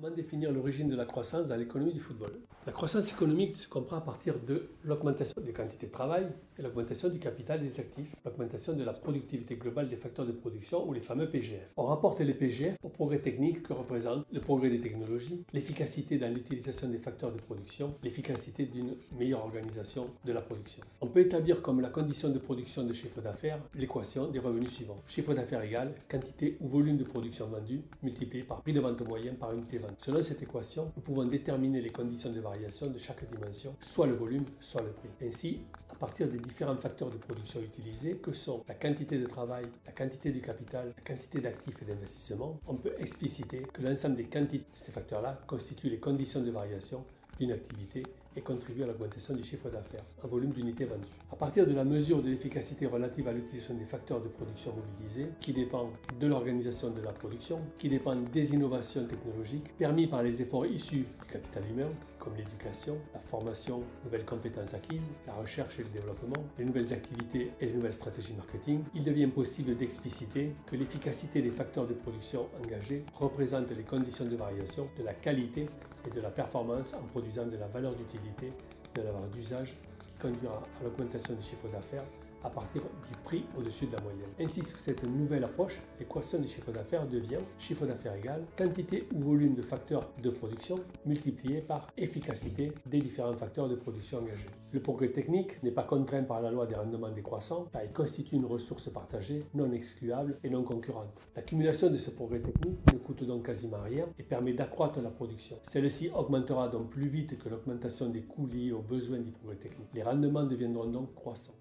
Comment définir l'origine de la croissance dans l'économie du football? La croissance économique se comprend à partir de l'augmentation des quantités de travail et l'augmentation du capital des actifs, l'augmentation de la productivité globale des facteurs de production ou les fameux PGF. On rapporte les PGF au progrès technique que représentent le progrès des technologies, l'efficacité dans l'utilisation des facteurs de production, l'efficacité d'une meilleure organisation de la production. On peut établir comme la condition de production de chiffre d'affaires l'équation des revenus suivants. Chiffre d'affaires égale quantité ou volume de production vendue multiplié par prix de vente moyen par unité vendue. Selon cette équation, nous pouvons déterminer les conditions de variation de chaque dimension, soit le volume, soit le prix. Ainsi, à partir des différents facteurs de production utilisés, que sont la quantité de travail, la quantité du capital, la quantité d'actifs et d'investissement, on peut expliciter que l'ensemble des quantités de ces facteurs-là constituent les conditions de variation d'une activité et contribue à l'augmentation du chiffre d'affaires en volume d'unités vendues. À partir de la mesure de l'efficacité relative à l'utilisation des facteurs de production mobilisés, qui dépend de l'organisation de la production, qui dépend des innovations technologiques permis par les efforts issus du capital humain, comme l'éducation, la formation, les nouvelles compétences acquises, la recherche et le développement, les nouvelles activités et les nouvelles stratégies marketing, il devient possible d'expliciter que l'efficacité des facteurs de production engagés représente les conditions de variation de la qualité et de la performance en produisant de la valeur d'utilité, de la valeur d'usage qui conduira à l'augmentation du chiffre d'affaires à partir du prix au-dessus de la moyenne. Ainsi, sous cette nouvelle approche, l'équation du chiffre d'affaires devient chiffre d'affaires égale quantité ou volume de facteurs de production multiplié par efficacité des différents facteurs de production engagés. Le progrès technique n'est pas contraint par la loi des rendements décroissants car il constitue une ressource partagée, non excluable et non concurrente. L'accumulation de ce progrès technique ne coûte donc quasiment rien et permet d'accroître la production. Celle-ci augmentera donc plus vite que l'augmentation des coûts liés aux besoins du progrès technique. Les rendements deviendront donc croissants.